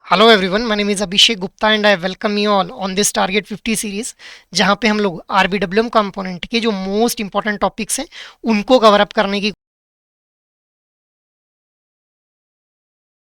Hello everyone, my name is Abhishek Gupta and I welcome you all on this target 50 series. जहां पे हम लोग आरबीडब्ल्यूएम component के जो मोस्ट इंपॉर्टेंट टॉपिक्स हैं उनको कवर अप करने की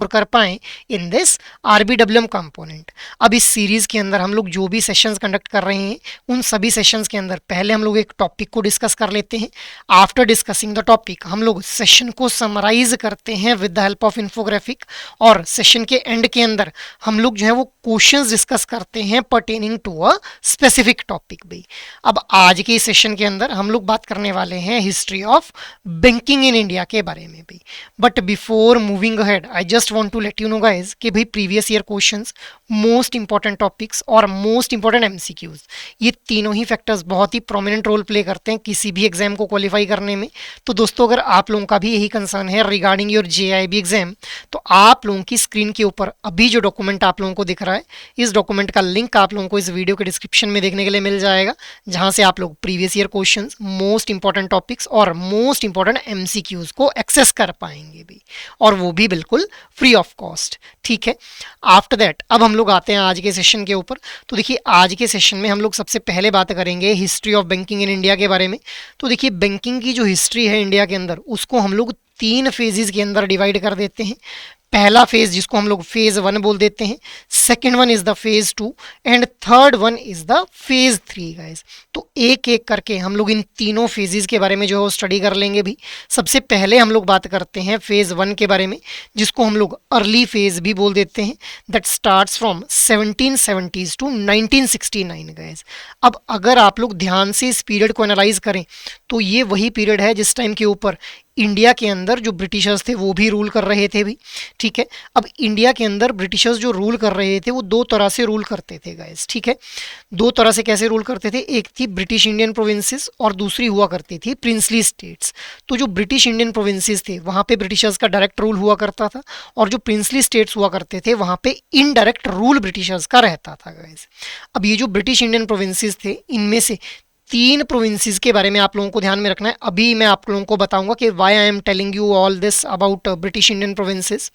और कर पाएँ इन दिस आरबीडब्ल्यूएम कंपोनेंट। अब इस सीरीज़ के अंदर हम लोग जो भी सेशंस कंडक्ट कर रहे हैं उन सभी सेशंस के अंदर पहले हम लोग एक टॉपिक को डिस्कस कर लेते हैं। आफ्टर डिस्कसिंग द टॉपिक हम लोग सेशन को समराइज करते हैं with the help of infographic, और सेशन के एंड के अंदर हम लोग जो है वो क्वेश्चंस डिस्कस करते हैं pertaining to a specific topic भी। अब आज के इस सेशन के अंदर हम लोग बात करने वाले हैं history of banking in India के बारे में भी। But before moving ahead I just want to let you know guys कि भाई previous year questions, most important topics और मोस्ट इंपॉर्टेंट एमसीक्यूज, ये तीनों ही फैक्टर्स बहुत ही प्रोमिनेंट रोल प्ले करते हैं किसी भी एग्जाम को क्वालिफाई करने में। तो दोस्तों, अगर आप लोगों का भी यही कंसर्न है रिगार्डिंग योर जेआईबी एग्जाम, तो आप लोगों की स्क्रीन के ऊपर अभी जो डॉक्यूमेंट आप लोगों को दिख रहा है, इस डॉक्यूमेंट का लिंक आप लोगों को इस वीडियो के डिस्क्रिप्शन में देखने के लिए मिल जाएगा, जहां से आप लोग previous year questions, most important topics और मोस्ट इंपॉर्टेंट एमसीक्यूज को एक्सेस कर पाएंगे भी, और वो भी बिल्कुल फ्री ऑफ कॉस्ट। ठीक है, आफ्टर दैट अब हम लोग आते हैं आज के सेशन के ऊपर। तो देखिए, आज के सेशन में हम लोग सबसे पहले बात करेंगे history of banking in India के बारे में। तो देखिए, बैंकिंग की जो हिस्ट्री है इंडिया के अंदर, उसको हम लोग तीन फेजेस के अंदर डिवाइड कर देते हैं। पहला फेज जिसको हम लोग फेज वन बोल देते हैं, second one is the phase two, and third one is the phase three guys. तो एक एक करके हम लोग इन तीनों फेजेस के बारे में जो है स्टडी कर लेंगे भी। सबसे पहले हम लोग बात करते हैं फेज वन के बारे में, जिसको हम लोग अर्ली फेज भी बोल देते हैं, that starts from 1770s to 1969 guys. अब अगर आप लोग ध्यान से इस पीरियड को एनालाइज करें तो ये वही पीरियड है जिस टाइम के ऊपर इंडिया के अंदर जो ब्रिटिशर्स थे वो भी रूल कर रहे थे भी। ठीक है, अब इंडिया के अंदर ब्रिटिशर्स जो रूल कर रहे थे वो दो तरह से रूल करते थे गाइस। ठीक है, दो तरह से कैसे रूल करते थे, एक थी ब्रिटिश इंडियन प्रोविंसेस और दूसरी हुआ करती थी प्रिंसली स्टेट्स। तो जो ब्रिटिश इंडियन प्रोविंसेस थे वहाँ पे ब्रिटिशर्स का डायरेक्ट रूल हुआ करता था, और जो प्रिंसली स्टेट्स हुआ करते थे वहाँ पे इनडायरेक्ट रूल ब्रिटिशर्स का रहता था गाइस। अब ये जो ब्रिटिश इंडियन प्रोविंसेस थे, इनमें से तीन प्रोविंसेस के बारे में आप लोगों को ध्यान में रखना है। अभी मैं आप लोगों को बताऊंगा कि why I am telling you all this about British Indian provinces.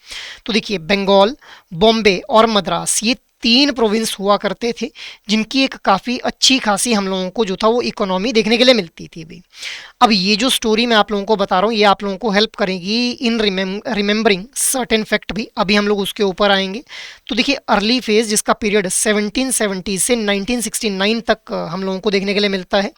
तो देखिए, बंगाल, बॉम्बे और मद्रास, ये तीन प्रोविंस हुआ करते थे जिनकी एक काफ़ी अच्छी खासी हम लोगों को जो था वो इकोनॉमी देखने के लिए मिलती थी भी। अब ये जो स्टोरी मैं आप लोगों को बता रहा हूँ ये आप लोगों को हेल्प करेगी इन रिमेंबरिंग सर्टेन फैक्ट भी। अभी हम लोग उसके ऊपर आएंगे। तो देखिए, अर्ली फेज जिसका पीरियड 1770 से 1969 तक हम लोगों को देखने के लिए मिलता है,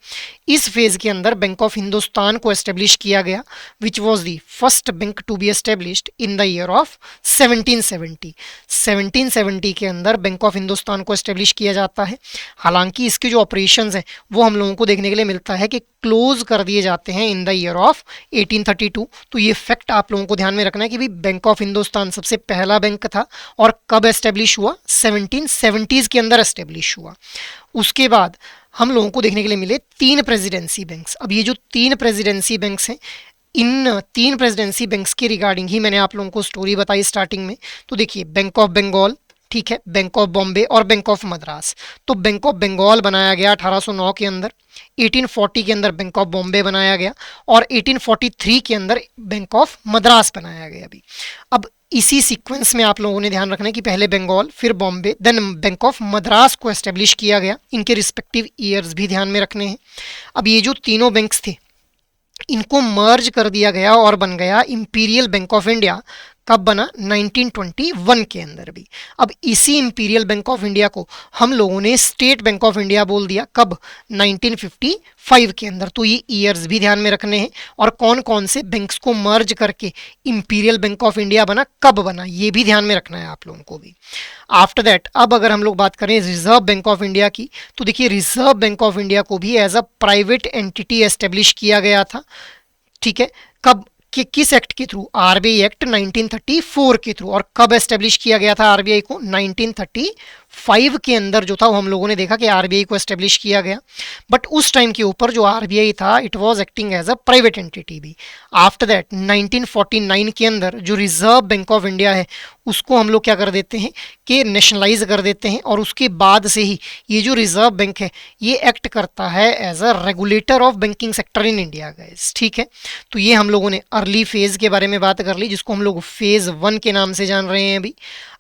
इस फेज के अंदर बैंक ऑफ हिंदुस्तान को एस्टेब्लिश किया गया, which was the first bank to be established in the year of 1770। 1770 के अंदर बैंक ऑफ हिंदुस्तान को एस्टेब्लिश किया जाता है। हालांकि इसके जो ऑपरेशंस हैं वो हम लोगों को देखने के लिए मिलता है कि क्लोज कर दिए जाते हैं इन द ईयर ऑफ 1832। तो ये फैक्ट आप लोगों को ध्यान में रखना है कि भाई बैंक ऑफ हिंदुस्तान सबसे पहला बैंक था और कब एस्टेब्लिश हुआ, 1770s के अंदर एस्टेब्लिश हुआ। उसके बाद हम लोगों को देखने के लिए मिले तीन प्रेसिडेंसी बैंक्स। अब ये जो तीन प्रेसिडेंसी बैंक्स हैं, इन तीन प्रेसिडेंसी बैंक्स के रिगार्डिंग ही मैंने आप लोगों को स्टोरी बताई स्टार्टिंग में। तो देखिए, बैंक ऑफ बंगाल, ठीक है, बैंक ऑफ बॉम्बे और बैंक ऑफ मद्रास। तो बैंक ऑफ बंगाल बनाया गया 1809 के अंदर, 1840 के अंदर बैंक ऑफ बॉम्बे बनाया गया, और 1843 के अंदर बैंक ऑफ मद्रास बनाया गया भी। अब इसी सीक्वेंस में आप लोगों ने ध्यान रखना है कि पहले बंगाल, फिर Bombay, then bank of Madras को एस्टेब्लिश किया गया। इनके रिस्पेक्टिव ईयर्स भी ध्यान में रखने हैं। अब ये जो तीनों बैंक्स थे इनको मर्ज कर दिया गया और बन गया इंपीरियल बैंक ऑफ इंडिया। कब बना, 1921 के अंदर भी। अब इसी इंपीरियल बैंक ऑफ इंडिया को हम लोगों ने स्टेट बैंक ऑफ इंडिया बोल दिया, कब, 1955 के अंदर। तो ये ईयर्स भी ध्यान में रखने हैं, और कौन कौन से बैंक्स को मर्ज करके इंपीरियल बैंक ऑफ इंडिया बना, कब बना, ये भी ध्यान में रखना है आप लोगों को भी। आफ्टर दैट अब अगर हम लोग बात करें रिजर्व बैंक ऑफ इंडिया की, तो देखिए, रिजर्व बैंक ऑफ इंडिया को भी as a private entity establish किया गया था। ठीक है, कब, कि किस एक्ट के थ्रू, आरबीआई एक्ट 1934 के थ्रू। और कब एस्टेब्लिश किया गया था आरबीआई को, 1935 के अंदर जो था वो हम लोगों ने देखा कि आरबीआई को एस्टेब्लिश किया गया। बट उस टाइम के ऊपर जो आरबीआई था it was acting as a private entity भी। आफ्टर दैट 1949 के अंदर जो रिजर्व बैंक ऑफ इंडिया है उसको हम लोग क्या कर देते हैं कि नेशनलाइज कर देते हैं, और उसके बाद से ही ये जो रिजर्व बैंक है ये एक्ट करता है as a regulator of banking sector in India guys. ठीक है, तो ये हम लोगों ने अर्ली फेज के बारे में बात कर ली, जिसको हम लोग फेज वन के नाम से जान रहे हैं अभी।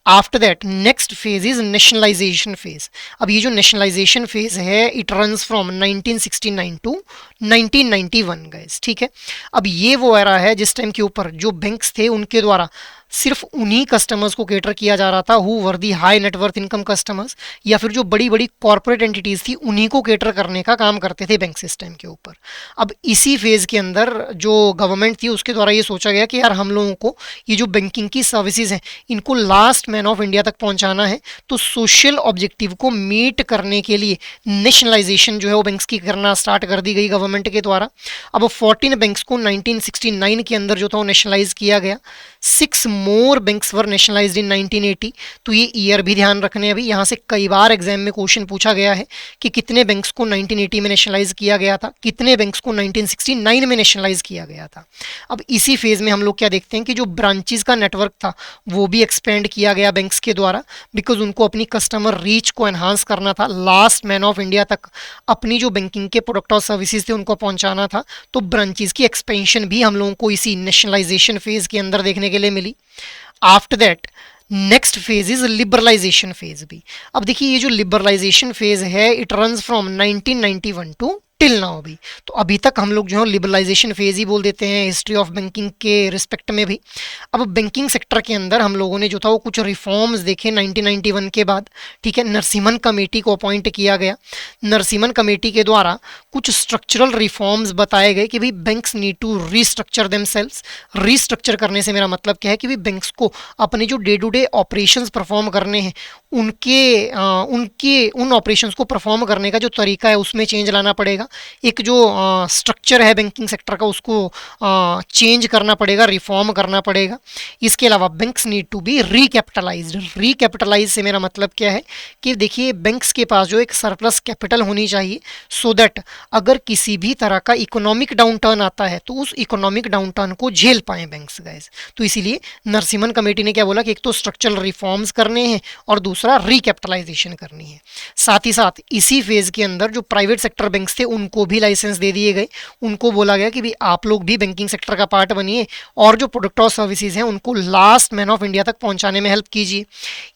After that next phase is nationalisation phase. अब ये जो नेशनलाइजेशन फेज है it runs from 1969 to 1991 guys, ठीक है। अब ये वो एरा है जिस टाइम के ऊपर जो बैंक्स थे उनके द्वारा सिर्फ उन्हीं कस्टमर्स को केटर किया जा रहा था who were the high net worth income customers, या फिर जो बड़ी बड़ी कॉर्पोरेट एंटिटीज थी उन्हीं को केटर करने का काम करते थे बैंक सिस्टम के ऊपर। अब इसी फेज के अंदर जो गवर्नमेंट थी उसके द्वारा ये सोचा गया कि यार हम लोगों को ये जो बैंकिंग की सर्विसेज हैं इनको लास्ट मैन ऑफ इंडिया तक पहुंचाना है, तो सोशल ऑब्जेक्टिव को मीट करने के लिए नेशनलाइजेशन जो है वो बैंक्स की करना स्टार्ट कर दी गई गवर्नमेंट के द्वारा। अब 14 बैंक्स को 1969 के अंदर जो था वो नेशनलाइज किया गया, 6 मोर बैंक्स वर नेशनलाइज्ड इन 1980। तो ये ईयर भी ध्यान रखने, अभी यहाँ से कई बार एग्जाम में क्वेश्चन पूछा गया है कि कितने बैंक्स को 1980 में नेशनलाइज किया गया था, कितने बैंक्स को 1969 में नेशनलाइज किया गया था। अब इसी फेज में हम लोग क्या देखते हैं कि जो ब्रांचेस का नेटवर्क था वो भी एक्सपेंड किया गया बैंक्स के द्वारा, बिकॉज उनको अपनी कस्टमर रीच को एनहांस करना था, लास्ट मैन ऑफ इंडिया तक अपनी जो बैंकिंग के प्रोडक्ट और सर्विसेज थे उनको पहुंचाना था। तो ब्रांचेस की एक्सपेंशन भी हम लोगों को इसी नेशनलाइजेशन फेज के अंदर देखने के लिए मिली। After that next phase is liberalisation phase भी। अब देखिए ये जो लिबरलाइजेशन फेज है it runs from 1991 to till now भी। तो अभी तक हम लोग जो है लिबरलाइजेशन फेज ही बोल देते हैं हिस्ट्री ऑफ बैंकिंग के रिस्पेक्ट में भी। अब बैंकिंग सेक्टर के अंदर हम लोगों ने जो था वो कुछ रिफॉर्म्स देखे 1991 के बाद, ठीक है। नरसिम्हन कमेटी को अपॉइंट किया गया, नरसिम्हन कमेटी के द्वारा कुछ स्ट्रक्चरल रिफॉर्म्स बताए गए कि भाई banks need to restructure themselves. Restructure करने से मेरा मतलब क्या है कि भाई बैंक्स को अपने जो day to day operations perform करने हैं उन ऑपरेशंस को परफॉर्म करने का जो तरीका है उसमें चेंज लाना पड़ेगा। एक जो स्ट्रक्चर है बैंकिंग सेक्टर का उसको चेंज करना पड़ेगा, रिफॉर्म करना पड़ेगा। इसके अलावा banks need to be रिकैपिटलाइज्ड। Recapitalise से मेरा मतलब क्या है कि देखिए बैंक्स के पास जो एक सरप्लस कैपिटल होनी चाहिए, सो दैट अगर किसी भी तरह का इकोनॉमिक डाउन टर्न आता है तो उस इकोनॉमिक डाउन टर्न को झेल पाए बैंक्स गाइस। तो इसीलिए नरसिम्हन कमेटी ने क्या बोला कि एक तो स्ट्रक्चरल रिफॉर्म्स करने हैं और दूसरा रिकैपिटलाइजेशन करनी है। साथ ही साथ इसी फेज के अंदर जो प्राइवेट सेक्टर बैंक्स थे उनको भी लाइसेंस दे दिए गए, उनको बोला गया कि भाई आप लोग भी बैंकिंग सेक्टर का पार्ट बनिए और जो प्रोडक्ट और सर्विसेज हैं उनको लास्ट मैन ऑफ इंडिया तक पहुंचाने में हेल्प कीजिए।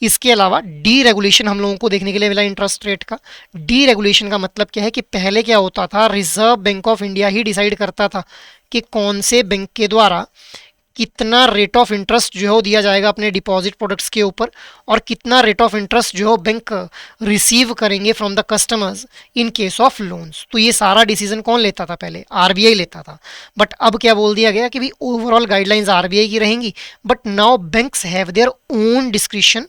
इसके अलावा डी रेगुलेशन हम लोगों को देखने के लिए मिला इंटरेस्ट रेट का। डी रेगुलेशन का मतलब क्या है कि पहले क्या होता था, reserve bank of India he decide करता था कि कौन से बैंक के द्वारा कितना रेट ऑफ इंटरेस्ट जो है दिया जाएगा अपने डिपॉजिट प्रोडक्ट्स के ऊपर, और कितना रेट ऑफ इंटरेस्ट जो है बैंक रिसीव करेंगे from the customers in case of loans. तो ये सारा डिसीजन कौन लेता था, पहले आरबीआई लेता था। बट अब क्या बोल दिया गया कि भाई ओवरऑल गाइडलाइंस आरबीआई की रहेंगी, but now banks have their own discretion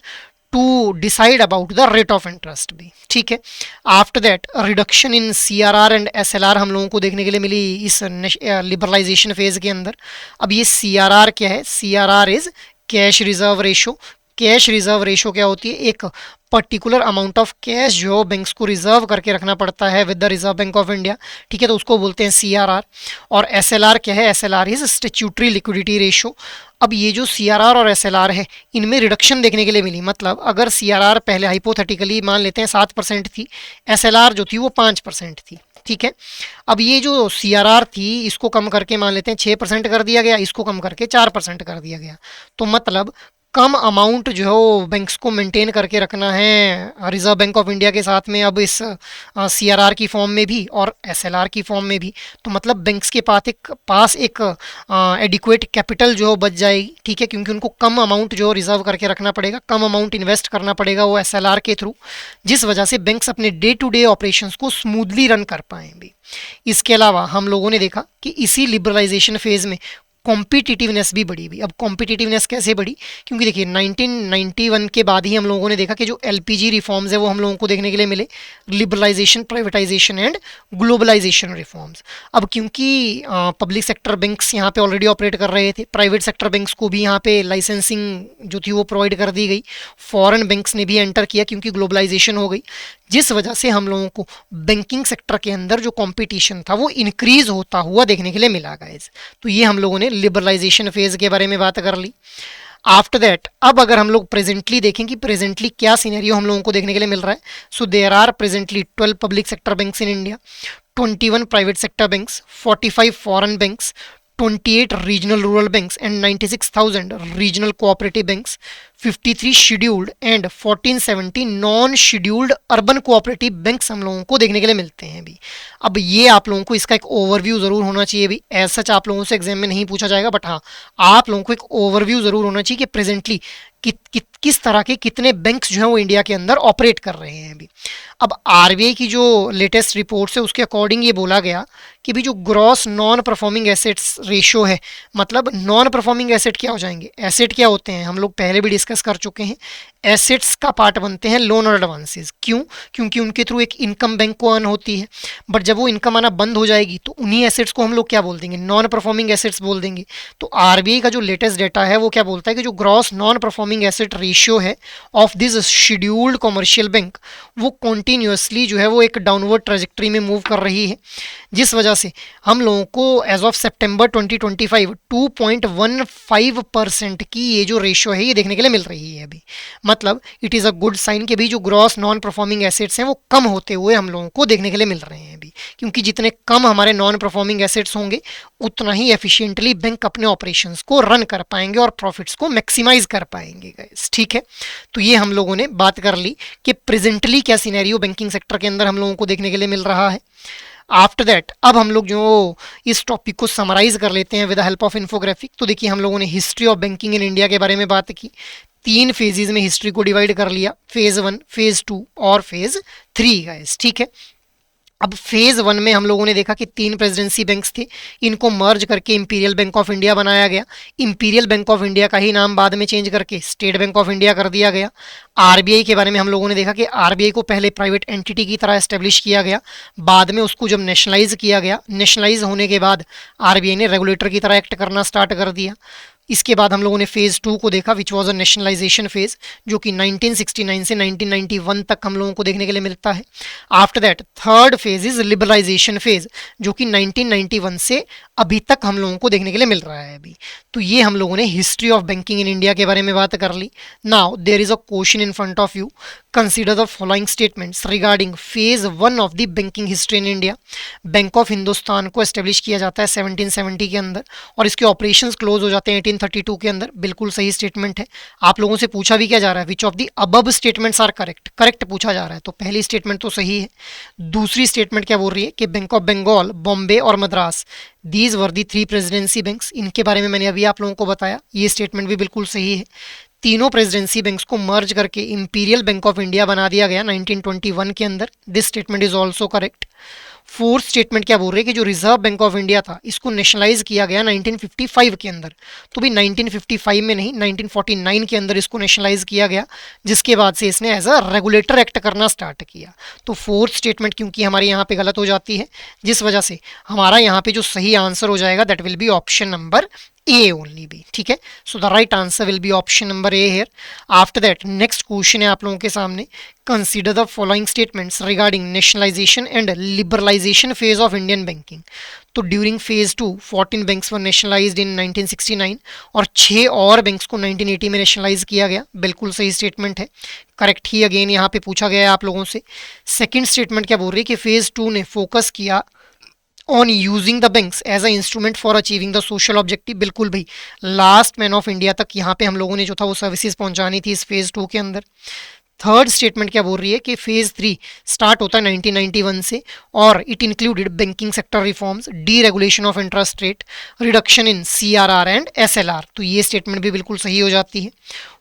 to decide about the rate of interest भी, ठीक है। After that reduction in CRR and SLR हम लोगों को देखने के लिए मिली इस लिबरलाइजेशन फेज के अंदर। अब ये सीआरआर क्या है, CRR is cash reserve ratio. Cash reserve ratio क्या होती है, एक पर्टिकुलर अमाउंट ऑफ कैश जो बैंक्स को रिजर्व करके रखना पड़ता है with the reserve bank of India, ठीक है। तो उसको बोलते हैं सीआरआर। और एसएलआर क्या है, SLR is statutory liquidity ratio. अब ये जो सीआरआर और एसएलआर है इनमें रिडक्शन देखने के लिए मिली। मतलब अगर सीआरआर पहले हाइपोथेटिकली मान लेते हैं 7% थी, एसएलआर जो थी वो 5% थी, ठीक है। अब ये जो सीआरआर थी इसको कम करके मान लेते हैं 6% कर दिया गया, इसको कम करके 4% कर दिया गया। तो मतलब कम अमाउंट जो है वो बैंक्स को मेंटेन करके रखना है रिजर्व बैंक ऑफ इंडिया के साथ में, अब इस सीआरआर की फॉर्म में भी और एसएलआर की फॉर्म में भी। तो मतलब बैंक्स के पास एक एडिक्वेट कैपिटल जो बच जाएगी, ठीक है, क्योंकि उनको कम अमाउंट जो रिजर्व करके रखना पड़ेगा, कम अमाउंट इन्वेस्ट करना पड़ेगा वो एसएलआर के थ्रू, जिस वजह से बैंक्स अपने डे टू डे ऑपरेशंस को स्मूथली रन कर पाएँ भी। इसके अलावा हम लोगों ने देखा कि इसी लिबरलाइजेशन फेज में कॉम्पिटिटिवनेस भी बढ़ी हुई। अब कॉम्पिटिटिवनेस कैसे बढ़ी, क्योंकि देखिए 1991 के बाद ही हम लोगों ने देखा कि जो एलपीजी रिफॉर्म्स है वो हम लोगों को देखने के लिए मिले, liberalisation, privatisation and globalisation reforms. अब क्योंकि पब्लिक सेक्टर बैंक्स यहाँ पे ऑलरेडी ऑपरेट कर रहे थे, प्राइवेट सेक्टर बैंक्स को भी यहाँ पे लाइसेंसिंग जो थी वो प्रोवाइड कर दी गई, फॉरेन बैंक्स ने भी एंटर किया क्योंकि ग्लोबलाइजेशन हो गई, जिस वजह से हम लोगों को बैंकिंग सेक्टर के अंदर जो कंपटीशन था वो इंक्रीज होता हुआ देखने के लिए मिला गाइस। तो ये हम लोगों ने लिबरलाइजेशन फेज के बारे में बात कर ली। आफ्टर दैट अब अगर हम लोग प्रेजेंटली देखें कि प्रेजेंटली क्या सिनेरियो हम लोगों को देखने के लिए मिल रहा है, so there are presently 12 public sector banks in India, 21 private sector banks, 45 foreign banks, 28 regional rural banks and 96,000 regional cooperative banks, 53 scheduled and 1470 non scheduled urban cooperative banks हम लोगों को देखने के लिए मिलते हैं भी। अब ये आप लोगों को इसका एक ओवरव्यू जरूर होना चाहिए भी। एज सच आप लोगों से एग्जाम में नहीं पूछा जाएगा, बट हाँ आप लोगों को एक ओवरव्यू जरूर होना चाहिए कि प्रेजेंटली किस तरह के कितने बैंक्स जो हैं वो इंडिया के अंदर ऑपरेट कर रहे हैं अभी। अब आरबीआई की जो लेटेस्ट रिपोर्ट है उसके अकॉर्डिंग ये बोला गया कि भी जो gross non performing assets ratio है, मतलब नॉन परफॉर्मिंग एसेट क्या हो जाएंगे, एसेट क्या होते हैं हम लोग पहले भी डिस्कस कर चुके हैं। एसेट्स का पार्ट बनते हैं लोन और एडवांसेस। क्यों? क्योंकि उनके थ्रू एक इनकम बैंक को अर्न होती है, बट जब वो इनकम आना बंद हो जाएगी तो उन्हीं एसेट्स को हम लोग क्या बोल देंगे, नॉन परफॉर्मिंग एसेट्स बोल देंगे। तो आरबीआई का जो लेटेस्ट डेटा है वो क्या बोलता है कि जो gross non performing asset ratio है of this scheduled commercial bank वो कॉन्टिन्यूसली जो है वो एक डाउनवर्ड ट्रेजेक्ट्री में मूव कर रही है, जिस वजह से हम लोगों को एज ऑफ सितंबर 2025 2.15% की ये जो रेशियो है ये देखने के लिए मिल रही है अभी। मतलब it is a good sign कि भी जो ग्रॉस नॉन परफॉर्मिंग एसेट्स हैं वो कम होते हुए हम लोगों को देखने के लिए मिल रहे हैं अभी, क्योंकि जितने कम हमारे नॉन परफॉर्मिंग एसेट्स होंगे उतना ही एफिशिएंटली बैंक अपने ऑपरेशंस को रन कर पाएंगे और प्रॉफिट्स को मैक्सिमाइज कर पाएंगे गाइस। ठीक है, तो ये हम लोगों ने बात कर ली कि प्रेजेंटली क्या सिनेरियो बैंकिंग सेक्टर के अंदर हम लोगों को देखने के लिए मिल रहा है। आफ्टर दैट अब हम लोग जो इस टॉपिक को समराइज कर लेते हैं with the help of infographic. तो देखिए हम लोगों ने history of banking in India के बारे में बात की, 3 फेजेज में हिस्ट्री को डिवाइड कर लिया, फेज 1, फेज 2 और फेज 3 गाइस। ठीक है, अब फेज 1 में हम लोगों ने देखा कि 3 प्रेसिडेंसी बैंक्स थे, इनको मर्ज करके इंपीरियल बैंक ऑफ इंडिया बनाया गया। इंपीरियल बैंक ऑफ इंडिया का ही नाम बाद में चेंज करके स्टेट बैंक ऑफ इंडिया कर दिया गया। आरबीआई के बारे में हम लोगों ने देखा कि आरबीआई को पहले प्राइवेट एंटिटी की तरह एस्टेब्लिश किया गया, बाद में उसको जब नेशनलाइज किया गया, नेशनलाइज होने के बाद आरबीआई ने रेगुलेटर की तरह एक्ट करना स्टार्ट कर दिया। इसके बाद हम लोगों ने फेज़ 2 को देखा which was a nationalisation phase, जो कि 1969 से 1991 तक हम लोगों को देखने के लिए मिलता है। After that third phase is liberalisation phase, जो कि 1991 से अभी तक हम लोगों को देखने के लिए मिल रहा है अभी। तो ये हम लोगों ने history of banking in India के बारे में बात कर ली। Now there is a question in front of you, consider the following statements regarding phase 1 of the banking history in India. Bank of Hindustan को एस्टेब्लिश किया जाता है 1770 के अंदर और इसके ऑपरेशंस क्लोज हो जाते हैं 1832 के अंदर। बिल्कुल सही स्टेटमेंट है। आप लोगों से पूछा भी क्या जा रहा है, which of the above statements are correct, correct पूछा जा रहा है, तो पहली स्टेटमेंट तो सही है। दूसरी स्टेटमेंट क्या बोल रही है कि बैंक ऑफ बंगाल, बॉम्बे और Madras, these were the 3 presidency banks, इनके बारे में मैंने अभी आप लोगों को बताया, ये स्टेटमेंट भी बिल्कुल सही है। तीनों प्रेसिडेंसी बैंक्स को मर्ज करके इंपीरियल बैंक ऑफ इंडिया बना दिया गया 1921 के अंदर, this statement is also correct. Fourth statement क्या बोल रही है कि जो रिजर्व बैंक ऑफ इंडिया था इसको नेशनलाइज किया गया 1955 के अंदर, तो भी 1955 में नहीं 1949 के अंदर इसको नेशनलाइज किया गया, जिसके बाद से इसने एज अ रेगुलेटर एक्ट करना स्टार्ट किया। तो फोर्थ स्टेटमेंट क्योंकि हमारे यहाँ पे गलत हो जाती है, जिस वजह से हमारा यहाँ पे जो सही आंसर हो जाएगा that will be option number A only B. ठीक है, so the right answer will be option number A here. After that next question है आप लोगों के सामने, consider the following statements regarding nationalisation and liberalisation phase of Indian banking. तो during phase 2 14 banks were nationalised in 1969 और 6 और banks को 1980 में नेशनलाइज किया गया, बिल्कुल सही स्टेटमेंट है, करेक्ट ही अगेन यहाँ पे पूछा गया है आप लोगों से। सेकेंड स्टेटमेंट क्या बोल रही है कि फेज 2 ने फोकस किया on using the banks as a instrument for achieving the social objective. बिल्कुल भाई, लास्ट मैन ऑफ इंडिया तक यहाँ पे हम लोगों ने जो था वो सर्विसेज पहुंचानी थी इस फेज 2 के अंदर। थर्ड स्टेटमेंट क्या बोल रही है कि फेज 3 स्टार्ट होता है 1991 से और it included banking sector reforms, D regulation of interest rate, reduction in CRR and SLR. तो ये स्टेटमेंट भी बिल्कुल सही हो जाती है।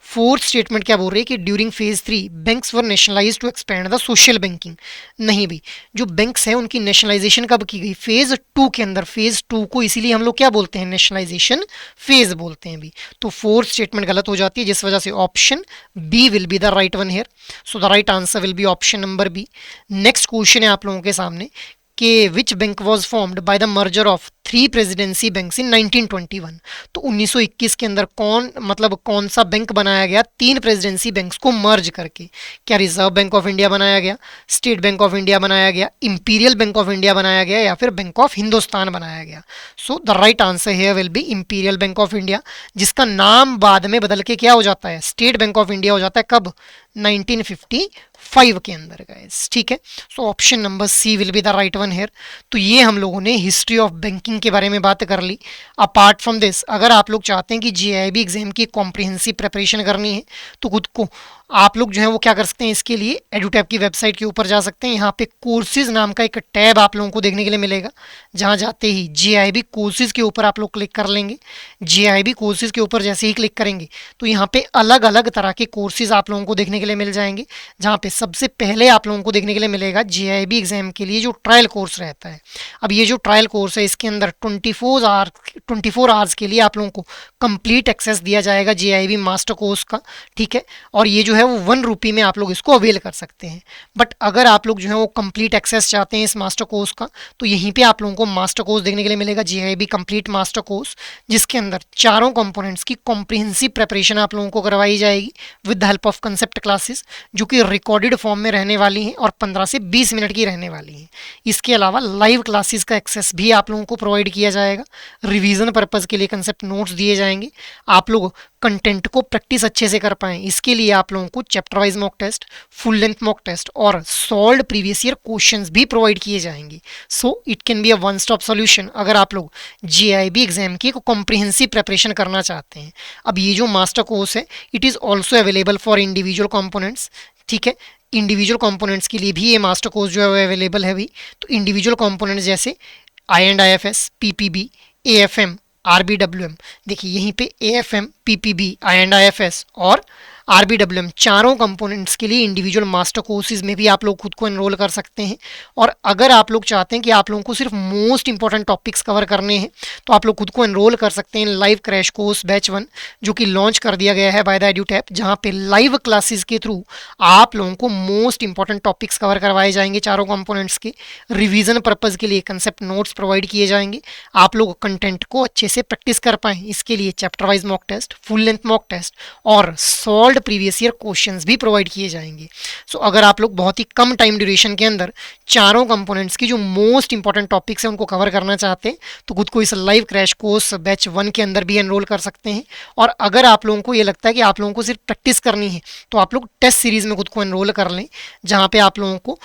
फोर्थ स्टेटमेंट क्या बोल रही है कि during phase 3 banks were nationalise to expand the social banking. नहीं भी, जो बैंक्स हैं उनकी नेशनलाइजेशन कब की गई, फेज 2 के अंदर। फेज 2 को इसीलिए हम लोग क्या बोलते हैं, नेशनलाइजेशन फेज बोलते हैं भी। तो फोर्थ स्टेटमेंट गलत हो जाती है, जिस वजह से option B will be the right one here. So the right answer will be option number B. Next question है आप लोगों के सामने कि which bank was formed by the merger of 3 presidency banks in 1921। तो 1921 के अंदर कौन सा बैंक बनाया गया 3 प्रेसिडेंसी बैंक्स को मर्ज करके? क्या रिजर्व बैंक ऑफ इंडिया बनाया गया, स्टेट बैंक ऑफ इंडिया बनाया गया, इंपीरियल बैंक ऑफ इंडिया बनाया गया या फिर बैंक ऑफ हिंदुस्तान बनाया गया? सो the right answer here will be imperial bank of India, जिसका नाम बाद में बदल के क्या हो जाता है, स्टेट बैंक ऑफ इंडिया हो जाता है। कब? 1955 के अंदर गाइस। ठीक है, so option number C will be the right one here. तो ये हम लोगों ने हिस्ट्री ऑफ बैंकिंग इनके बारे में बात कर ली। अपार्ट फ्रॉम दिस, अगर आप लोग चाहते हैं कि जीआईबी एग्जाम की कॉम्प्रिहेंसिव प्रिपरेशन करनी है तो खुद को आप लोग जो है वो क्या कर सकते हैं, इसके लिए एडुटैप की वेबसाइट के ऊपर जा सकते हैं। यहाँ पे कोर्सेज नाम का एक टैब आप लोगों को देखने के लिए मिलेगा, जहाँ जाते ही जीआईबी कोर्सेज के ऊपर आप लोग क्लिक कर लेंगे। जीआईबी कोर्सेज के ऊपर जैसे ही क्लिक करेंगे तो यहाँ पे अलग अलग तरह के कोर्सेज आप लोगों को देखने के लिए मिल जाएंगे, जहाँ पे सबसे पहले आप लोगों को देखने के लिए मिलेगा जीआईबी एग्जाम के लिए जो ट्रायल कोर्स रहता है। अब ये जो ट्रायल कोर्स है इसके अंदर 24 आवर्स के लिए आप लोगों को कंप्लीट एक्सेस दिया जाएगा जीआईबी मास्टर कोर्स का, ठीक है। और ये जो है वो 1 रुपये में आप लोग इसको अवेल कर सकते हैं। बट अगर आप लोग जो है वो कंप्लीट एक्सेस चाहते हैं इस मास्टर कोर्स का, तो यहीं पे आप लोगों को मास्टर कोर्स देखने के लिए मिलेगा, जीआईबी कंप्लीट मास्टर कोर्स, जिसके अंदर चारों कंपोनेंट्स की कॉम्प्रिहेंसिव प्रिपरेशन आप लोगों को करवाई जाएगी with the help of concept classes, जो कि रिकॉर्डेड फॉर्म में रहने वाली हैं और 15 से 20 मिनट की रहने वाली हैं। इसके अलावा लाइव क्लासेस का एक्सेस भी आप लोगों को प्रोवाइड किया जाएगा। रिवीजन पर्पज़ के लिए कंसेप्ट नोट्स दिए जाएंगे। आप लोग कंटेंट को प्रैक्टिस अच्छे से कर पाएँ, इसके लिए आप लोगों को chapter wise mock test, full length mock test और सॉल्व्ड प्रीवियस ईयर क्वेश्चंस भी प्रोवाइड किए जाएंगे। So it can be a one stop solution अगर आप लोग जीआईबी एग्जाम की कॉम्प्रिहेंसिव प्रिपरेशन करना चाहते हैं। अब ये जो मास्टर कोर्स है it is also available for individual components, ठीक है। इंडिविजुअल कंपोनेंट्स के लिए भी ये मास्टर कोर्स जो है वो अवेलेबल है अभी। तो इंडिविजुअल कंपोनेंट्स जैसे आई.एंड.आई.एफ.एस, पीपीबी, एएफएम, आरबीडब्ल्यूएम, देखिए यहीं पे एएफएम, पीपीबी, आई.एंड.आई.एफ.एस और आरबीडब्ल्यूएम चारों कंपोनेंट्स के लिए इंडिविजुअल मास्टर कोर्सेज में भी आप लोग खुद को एनरोल कर सकते हैं। और अगर आप लोग चाहते हैं कि आप लोगों को सिर्फ मोस्ट इंपॉर्टेंट टॉपिक्स कवर करने हैं तो आप लोग खुद को एनरोल कर सकते हैं लाइव क्रैश कोर्स बैच 1, जो कि लॉन्च कर दिया गया है बाय द एडुटैप, जहाँ पे लाइव क्लासेस के थ्रू आप लोगों को मोस्ट इंपॉर्टेंट टॉपिक्स कवर करवाए जाएंगे चारों कंपोनेंट्स के। रिवीजन पर्पज़ के लिए कंसेप्ट नोट्स प्रोवाइड किए जाएंगे, आप लोग कंटेंट को अच्छे से प्रैक्टिस कर पाएँ इसके लिए chapter wise mock test, full length mock test और सॉल्व प्रीवियस ईयर क्वेश्चंस भी प्रोवाइड किए जाएंगे। सो अगर आप लोग बहुत ही कम टाइम ड्यूरेशन के अंदर चारों कंपोनेंट्स की जो मोस्ट इंपॉर्टेंट टॉपिक्स हैं उनको कवर करना चाहते हैं तो खुद को इस लाइव क्रैश कोर्स बैच 1 के अंदर भी एनरोल कर सकते हैं। और अगर आप लोगों को ये लगता है कि आप लोगों को सिर्फ प्रैक्टिस करनी है तो आप लोग टेस्ट सीरीज में खुद को एनरोल कर लें, जहाँ पे आप लोगों को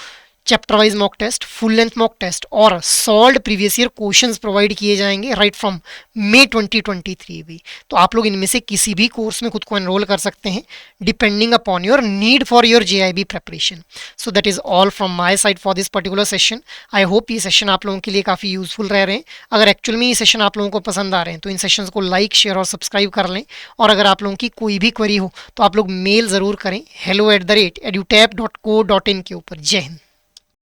chapter wise mock test, full length mock test और solved previous year questions provide किए जाएंगे राइट फ्रॉम मई 2023 भी। तो आप लोग इनमें से किसी भी कोर्स में खुद को एनरोल कर सकते हैं depending upon your need for your JIB preparation. So that is all from my side for this particular session. I hope ये सेशन आप लोगों के लिए काफ़ी यूजफुल रह रहे हैं। अगर एक्चुअल में ये सेशन आप लोगों को पसंद आ रहे हैं तो इन सेशंस को लाइक, शेयर और सब्सक्राइब कर लें। और अगर आप लोगों की कोई भी क्वेरी हो तो आप लोग मेल ज़रूर करें hello@edutap.co.in के ऊपर। जय हिंद।